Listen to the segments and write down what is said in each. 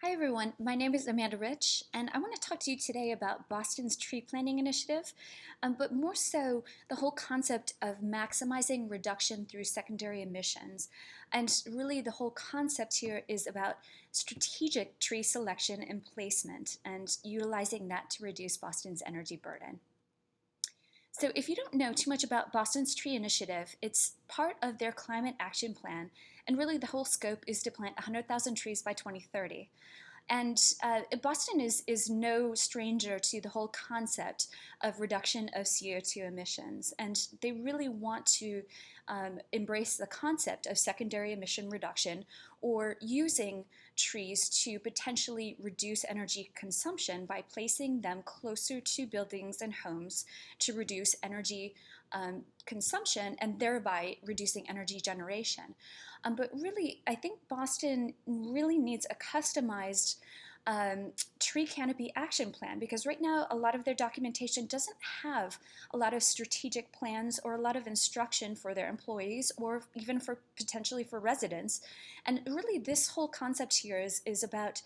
Hi everyone, my name is Amanda Rich, and I want to talk to you today about Boston's tree planting initiative, but more so the whole concept of maximizing reduction through secondary emissions. And really the whole concept here is about strategic tree selection and placement and utilizing that to reduce Boston's energy burden. So if you don't know too much about Boston's Tree Initiative, it's part of their climate action plan, and really the whole scope is to plant 100,000 trees by 2030. And Boston is no stranger to the whole concept of reduction of CO2 emissions. And they really want to embrace the concept of secondary emission reduction or using trees to potentially reduce energy consumption by placing them closer to buildings and homes to reduce energy consumption and thereby reducing energy generation. But really, I think Boston really needs a customized tree canopy action plan because right now a lot of their documentation doesn't have a lot of strategic plans or a lot of instruction for their employees or even for potentially for residents. And really this whole concept here is about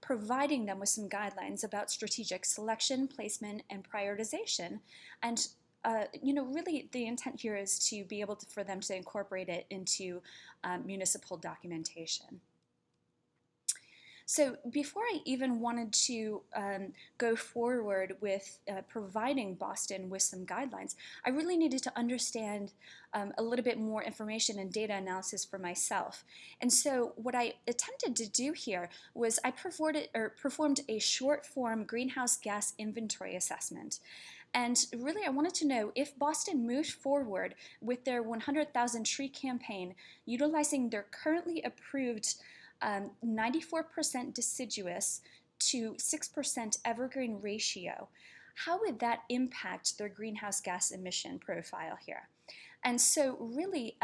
providing them with some guidelines about strategic selection, placement, and prioritization. And really the intent here is to be able to, for them to incorporate it into municipal documentation. So before I even wanted to go forward with providing Boston with some guidelines, I really needed to understand a little bit more information and data analysis for myself. And so what I attempted to do here was I performed a short form greenhouse gas inventory assessment. And really, I wanted to know if Boston moved forward with their 100,000 tree campaign, utilizing their currently approved 94% deciduous to 6% evergreen ratio, how would that impact their greenhouse gas emission profile here? And so really,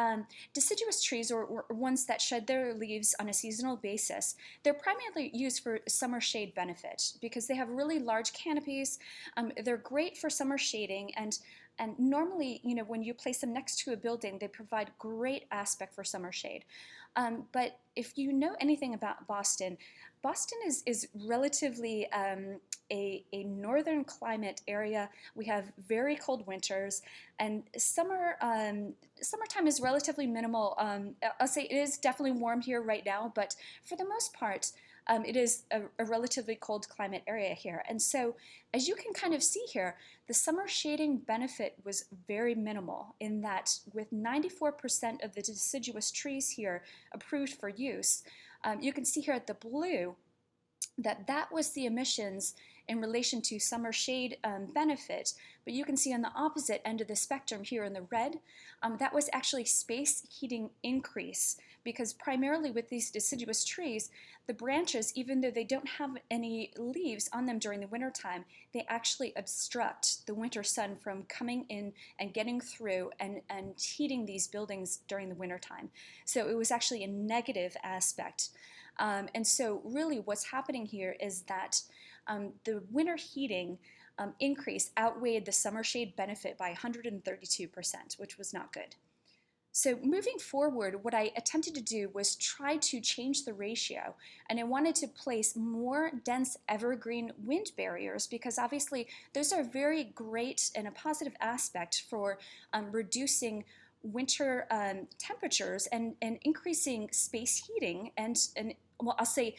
deciduous trees or ones that shed their leaves on a seasonal basis, they're primarily used for summer shade benefit because they have really large canopies. They're great for summer shading and normally, when you place them next to a building, they provide great aspect for summer shade. But if you know anything about Boston, Boston is relatively a northern climate area. We have very cold winters, and summertime is relatively minimal. I'll say it is definitely warm here right now, but for the most part, it is a relatively cold climate area here. And so, as you can kind of see here, the summer shading benefit was very minimal in that with 94% of the deciduous trees here approved for use, you can see here at the blue that was the emissions in relation to summer shade benefit, but you can see on the opposite end of the spectrum here in the red, that was actually space heating increase because primarily with these deciduous trees, the branches, even though they don't have any leaves on them during the wintertime, they actually obstruct the winter sun from coming in and getting through and heating these buildings during the wintertime. So it was actually a negative aspect. And so really what's happening here is that the winter heating increase outweighed the summer shade benefit by 132%, which was not good. So moving forward, what I attempted to do was try to change the ratio, and I wanted to place more dense evergreen wind barriers because obviously those are very great and a positive aspect for reducing winter temperatures and increasing space heating and well, I'll say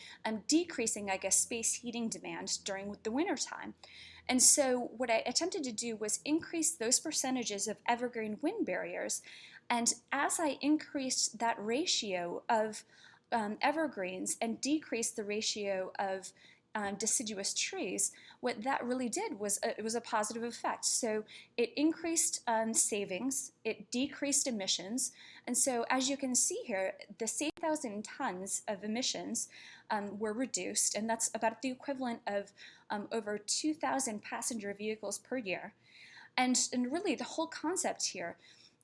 decreasing, I guess, space heating demand during the winter time. And so what I attempted to do was increase those percentages of evergreen wind barriers. And as I increased that ratio of evergreens and decreased the ratio of deciduous trees, what that really did was it was a positive effect. So it increased savings, it decreased emissions, and so as you can see here, the same 1,000 tons of emissions were reduced, and that's about the equivalent of over 2,000 passenger vehicles per year. And really the whole concept here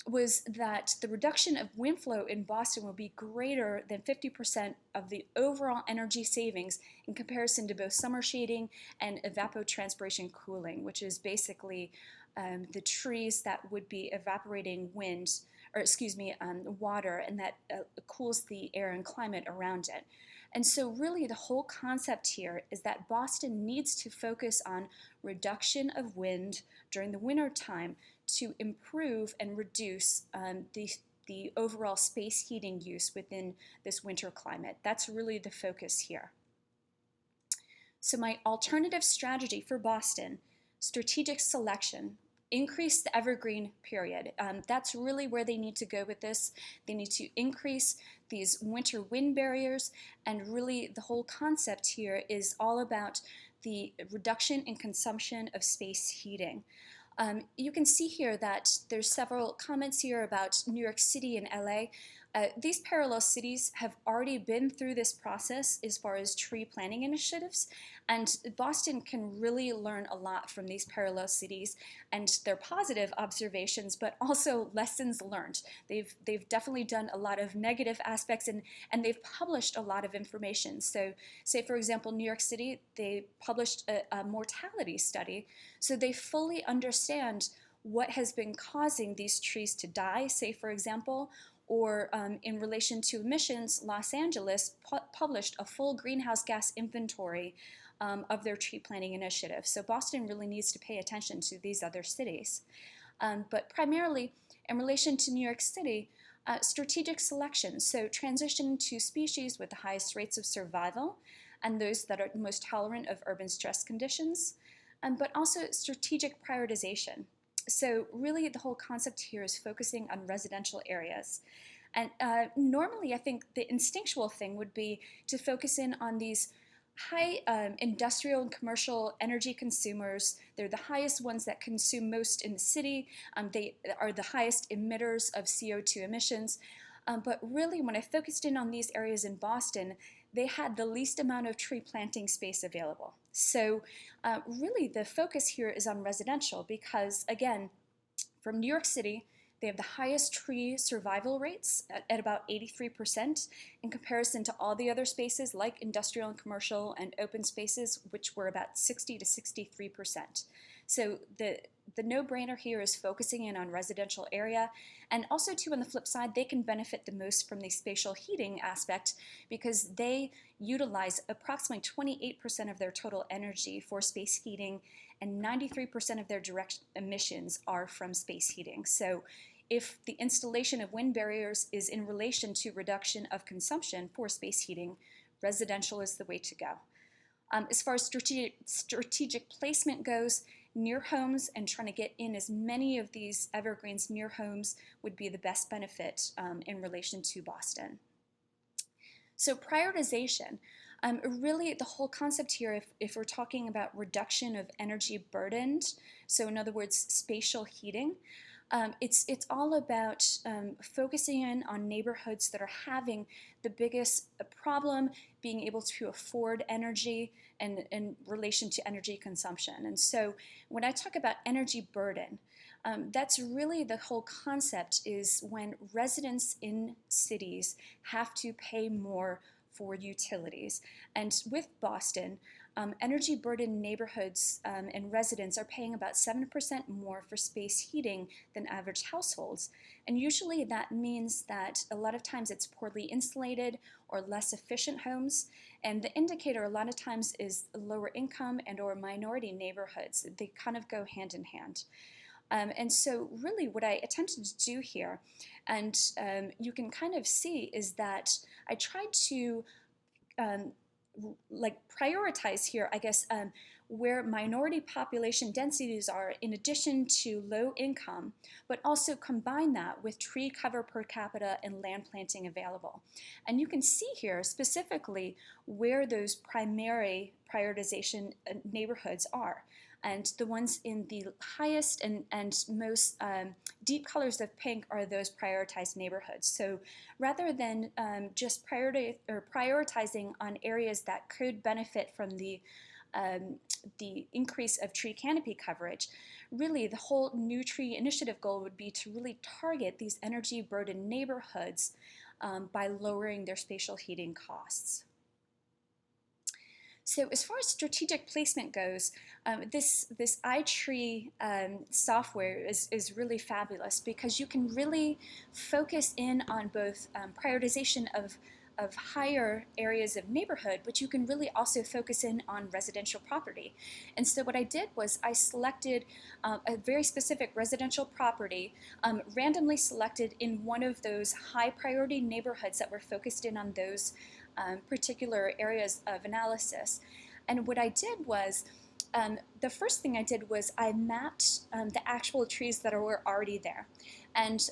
was that the reduction of wind flow in Boston will be greater than 50% of the overall energy savings in comparison to both summer shading and evapotranspiration cooling, which is basically the trees that would be evaporating wind or excuse me, water, and that cools the air and climate around it. And so really the whole concept here is that Boston needs to focus on reduction of wind during the winter time to improve and reduce the overall space heating use within this winter climate. That's really the focus here. So my alternative strategy for Boston, strategic selection, increase the evergreen period. That's really where they need to go with this. They need to increase these winter wind barriers, and really the whole concept here is all about the reduction in consumption of space heating. You can see here that there's several comments here about New York City and LA. These parallel cities have already been through this process as far as tree planting initiatives, and Boston can really learn a lot from these parallel cities and their positive observations, but also lessons learned. They've definitely done a lot of negative aspects, and they've published a lot of information. So say, for example, New York City, they published a mortality study, so they fully understand what has been causing these trees to die, say, for example, or in relation to emissions, Los Angeles published a full greenhouse gas inventory of their tree planting initiative. So Boston really needs to pay attention to these other cities. But primarily in relation to New York City, strategic selection, so transition to species with the highest rates of survival and those that are most tolerant of urban stress conditions, but also strategic prioritization. So really the whole concept here is focusing on residential areas. And normally I think the instinctual thing would be to focus in on these high industrial and commercial energy consumers. They're the highest ones that consume most in the city. They are the highest emitters of CO2 emissions. But really when I focused in on these areas in Boston, they had the least amount of tree planting space available. So really the focus here is on residential because, again, from New York City, they have the highest tree survival rates at about 83% in comparison to all the other spaces like industrial and commercial and open spaces, which were about 60 to 63%. So the no-brainer here is focusing in on residential area, and also too on the flip side, they can benefit the most from the spatial heating aspect because they utilize approximately 28% of their total energy for space heating, and 93% of their direct emissions are from space heating. So if the installation of wind barriers is in relation to reduction of consumption for space heating, residential is the way to go. As far as strategic placement goes, near homes and trying to get in as many of these evergreens near homes would be the best benefit in relation to Boston. So prioritization, really the whole concept here, if we're talking about reduction of energy burdened, so in other words, spatial heating, it's all about focusing in on neighborhoods that are having the biggest problem being able to afford energy and in relation to energy consumption. And so when I talk about energy burden, that's really the whole concept is when residents in cities have to pay more for utilities. And with Boston, energy burdened neighborhoods and residents are paying about 7% more for space heating than average households. And usually that means that a lot of times it's poorly insulated or less efficient homes. And the indicator a lot of times is lower income and or minority neighborhoods. They kind of go hand in hand. And so really what I attempted to do here, and you can kind of see, is that I tried to like prioritize here, I guess, where minority population densities are in addition to low income, but also combine that with tree cover per capita and land planting available. And you can see here specifically where those primary prioritization neighborhoods are. And the ones in the highest and most deep colors of pink are those prioritized neighborhoods. So rather than just prioritizing on areas that could benefit from the increase of tree canopy coverage, really the whole new tree initiative goal would be to really target these energy burdened neighborhoods by lowering their spatial heating costs. So as far as strategic placement goes, this iTree software is really fabulous because you can really focus in on both prioritization of higher areas of neighborhood, but you can really also focus in on residential property. And so what I did was I selected a very specific residential property, randomly selected in one of those high priority neighborhoods that were focused in on those particular areas of analysis. And what I did was, the first thing I did was I mapped the actual trees that were already there. And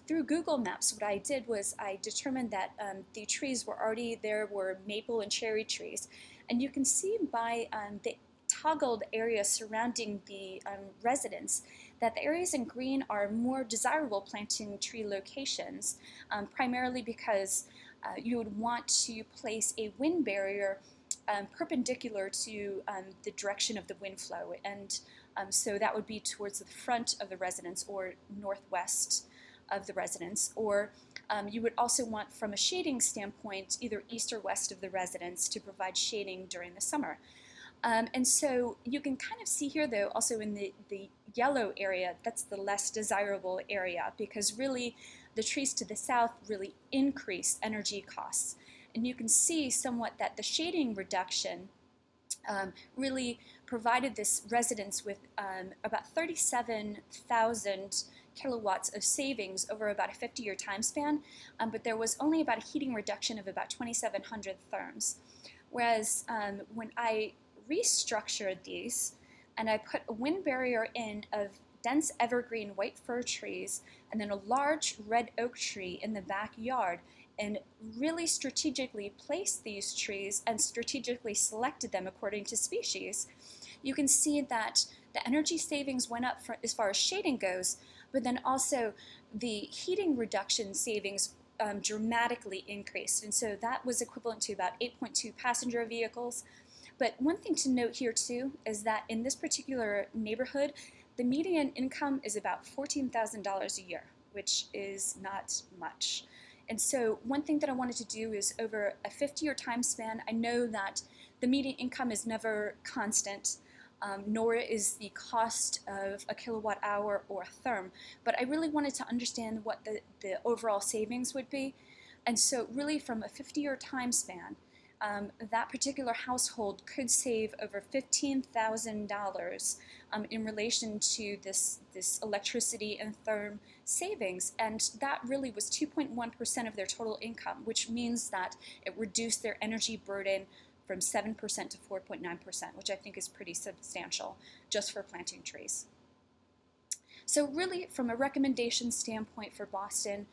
through Google Maps, what I did was I determined that the trees were already there were maple and cherry trees. And you can see by the toggled area surrounding the residence that the areas in green are more desirable planting tree locations, primarily because you would want to place a wind barrier perpendicular to the direction of the wind flow. And so that would be towards the front of the residence or northwest of the residence. Or you would also want, from a shading standpoint, either east or west of the residence to provide shading during the summer. And so you can kind of see here, though, also in the yellow area, that's the less desirable area, because really the trees to the south really increase energy costs. And you can see somewhat that the shading reduction really provided this residence with about 37,000 kilowatts of savings over about a 50-year time span, but there was only about a heating reduction of about 2,700 therms. Whereas when I restructured these and I put a wind barrier in of dense evergreen white fir trees and then a large red oak tree in the backyard, and really strategically placed these trees and strategically selected them according to species, you can see that the energy savings went up as far as shading goes, but then also the heating reduction savings dramatically increased. And so that was equivalent to about 8.2 passenger vehicles. But one thing to note here too is that in this particular neighborhood, the median income is about $14,000 a year, which is not much. And so one thing that I wanted to do is, over a 50-year time span, I know that the median income is never constant, nor is the cost of a kilowatt hour or a therm, but I really wanted to understand what the overall savings would be. And so really from a 50-year time span, that particular household could save over $15,000 in relation to this electricity and therm savings, and that really was 2.1% of their total income, which means that it reduced their energy burden from 7% to 4.9%, which I think is pretty substantial just for planting trees. So really, from a recommendation standpoint for Boston,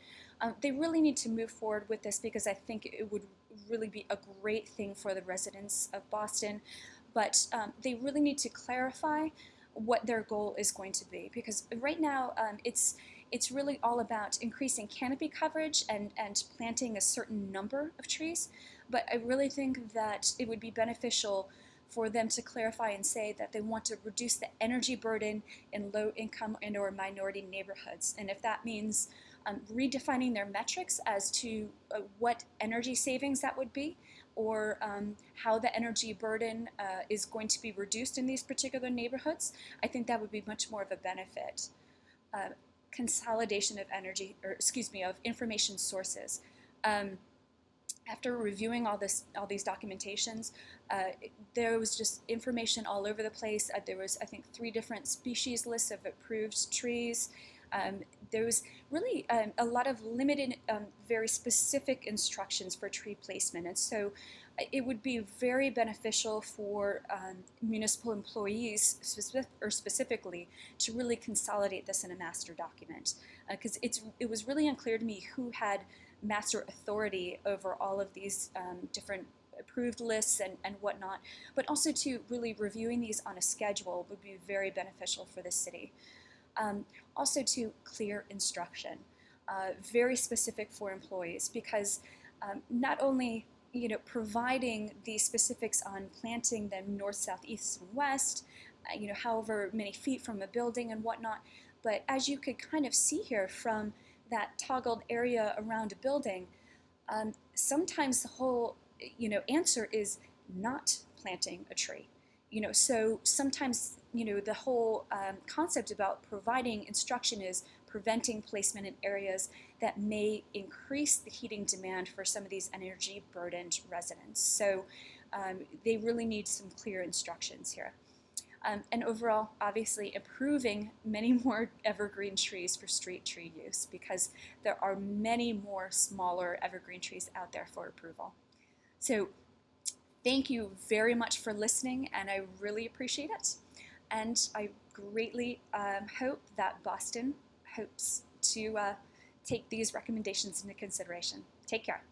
they really need to move forward with this because I think it would really be a great thing for the residents of Boston. But they really need to clarify what their goal is going to be, because right now it's really all about increasing canopy coverage and planting a certain number of trees. But I really think that it would be beneficial for them to clarify and say that they want to reduce the energy burden in low-income and or minority neighborhoods. And if that means redefining their metrics as to what energy savings that would be, or how the energy burden is going to be reduced in these particular neighborhoods, I think that would be much more of a benefit. Consolidation of energy, or excuse me, of information sources. After reviewing all these documentations, there was just information all over the place. There was, I think, 3 different species lists of approved trees. There was really a lot of limited, very specific instructions for tree placement. And so it would be very beneficial for municipal employees specifically to really consolidate this in a master document, because it was really unclear to me who had master authority over all of these different approved lists and whatnot, but also to really reviewing these on a schedule would be very beneficial for the city. Also to clear instruction, very specific for employees, because not only providing the specifics on planting them north, south, east, and west, however many feet from a building and whatnot, but as you could kind of see here from that toggled area around a building, sometimes the whole answer is not planting a tree. So sometimes, the whole concept about providing instruction is preventing placement in areas that may increase the heating demand for some of these energy burdened residents. So they really need some clear instructions here. And overall, obviously, improving many more evergreen trees for street tree use, because there are many more smaller evergreen trees out there for approval. So thank you very much for listening, and I really appreciate it. And I greatly hope that Boston hopes to take these recommendations into consideration. Take care.